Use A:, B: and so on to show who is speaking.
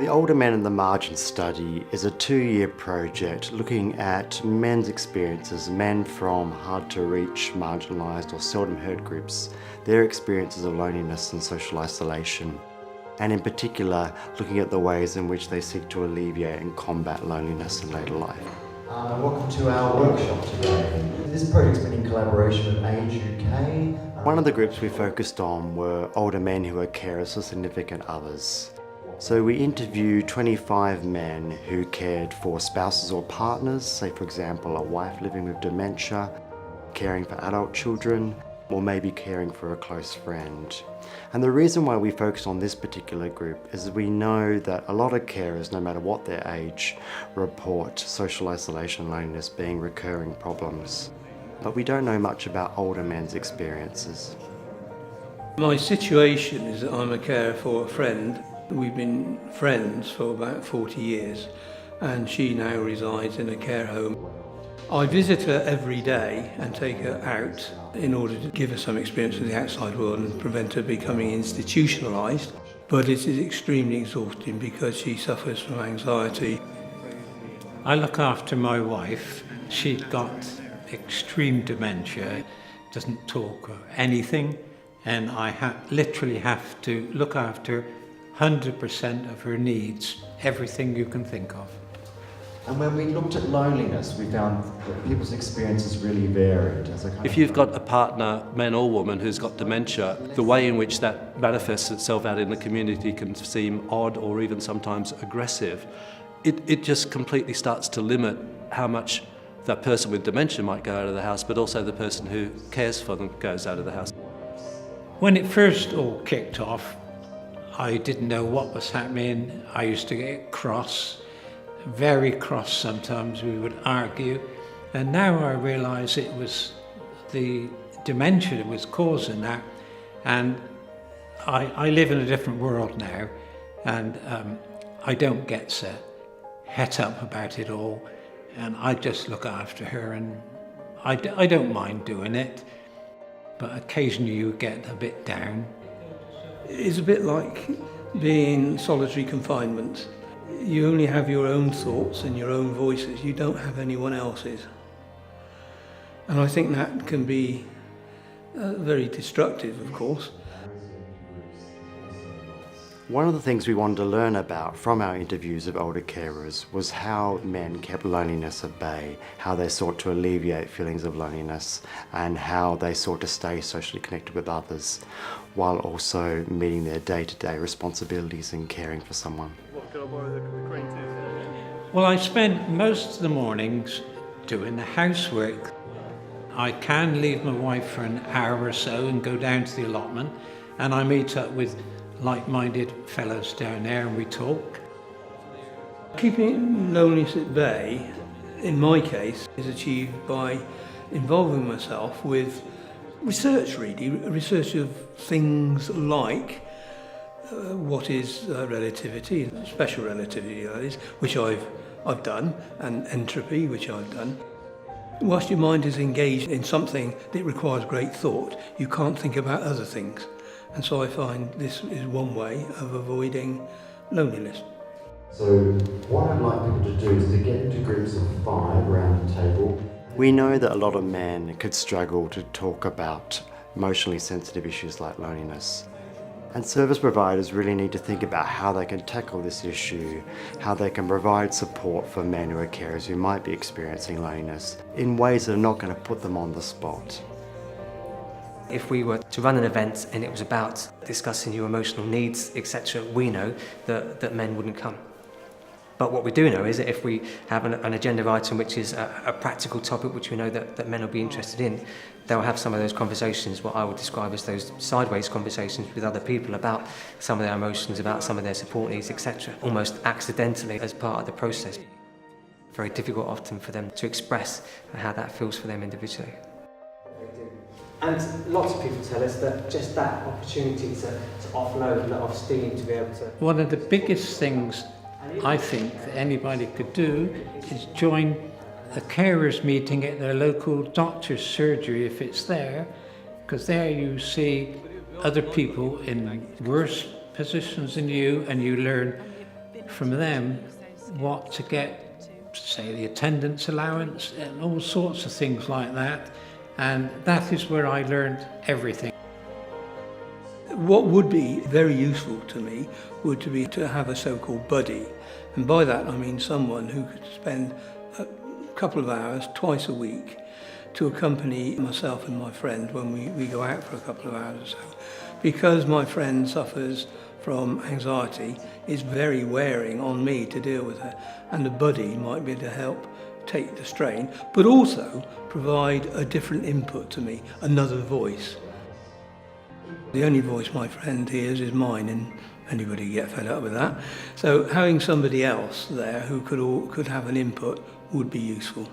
A: The Older Men in the Margin study is a 2-year project looking at men's experiences, men from hard-to-reach, marginalised or seldom-heard groups, their experiences of loneliness and social isolation, and in particular looking at the ways in which they seek to alleviate and combat loneliness in later life.
B: Welcome to our workshop today. This project's been in collaboration with ageuk.
A: One of the groups we focused on were older men who are carers for significant others. So we interviewed 25 men who cared for spouses or partners, say for example a wife living with dementia, caring for adult children, or maybe caring for a close friend. And the reason why we focus on this particular group is we know that a lot of carers, no matter what their age, report social isolation and loneliness being recurring problems. But we don't know much about older men's experiences.
C: My situation is that I'm a carer for a friend. We've been friends for about 40 years and she now resides in a care home. I visit her every day and take her out in order to give her some experience of the outside world and prevent her becoming institutionalised. But it is extremely exhausting because she suffers from anxiety.
D: I look after my wife. She's got extreme dementia, doesn't talk or anything, and I literally have to look after 100% of her needs, everything you can think of.
B: And when we looked at loneliness, we found that people's experiences really varied.
E: If you've got a partner, man or woman, who's got dementia, the way in which that manifests itself out in the community can seem odd or even sometimes aggressive. It just completely starts to limit how much that person with dementia might go out of the house, but also the person who cares for them goes out of the house.
D: When it first all kicked off, I didn't know what was happening. I used to get cross, very cross sometimes. We would argue. And now I realise it was the dementia that was causing that. And I live in a different world now. And I don't get so het up about it all. And I just look after her, and I don't mind doing it. But occasionally you get a bit down.
C: It's a bit like being in solitary confinement. You only have your own thoughts and your own voices. You don't have anyone else's. And I think that can be very destructive, of course.
A: One of the things we wanted to learn about from our interviews of older carers was how men kept loneliness at bay, how they sought to alleviate feelings of loneliness, and how they sought to stay socially connected with others, while also meeting their day-to-day responsibilities and caring for someone.
D: Well, I spend most of the mornings doing the housework. I can leave my wife for an hour or so and go down to the allotment, and I meet up with like-minded fellows down there and we talk.
C: Keeping loneliness at bay, in my case, is achieved by involving myself with research, really, research of things like what is relativity, special relativity that is, which I've done, and entropy, which I've done. Whilst your mind is engaged in something that requires great thought, you can't think about other things. And so I find this is one way of avoiding loneliness.
B: So what I'd like people to do is to get into groups of 5 around the table.
A: We know that a lot of men could struggle to talk about emotionally sensitive issues like loneliness. And service providers really need to think about how they can tackle this issue, how they can provide support for men who are carers who might be experiencing loneliness in ways that are not going to put them on the spot.
F: If we were to run an event and it was about discussing your emotional needs, etc., we know that men wouldn't come. But what we do know is that if we have an agenda item which is a practical topic which we know that men will be interested in, they'll have some of those conversations, what I would describe as those sideways conversations with other people about some of their emotions, about some of their support needs, etc., almost accidentally as part of the process. Very difficult often for them to express how that feels for them individually.
G: And lots of people tell us that just that opportunity to offload, let off steam, to be able to...
D: One of the biggest things I think that anybody could do is join a carers meeting at their local doctor's surgery if it's there, because there you see other people in worse positions than you and you learn from them what to get, say, the attendance allowance and all sorts of things like that. And that is where I learned everything.
C: What would be very useful to me would be to have a so-called buddy. And by that I mean someone who could spend a couple of hours twice a week to accompany myself and my friend when we go out for a couple of hours or so. Because my friend suffers from anxiety, it's very wearing on me to deal with her, and a buddy might be able to help take the strain, but also provide a different input to me, another voice. The only voice my friend hears is mine, and anybody can get fed up with that. So having somebody else there who could have an input would be useful.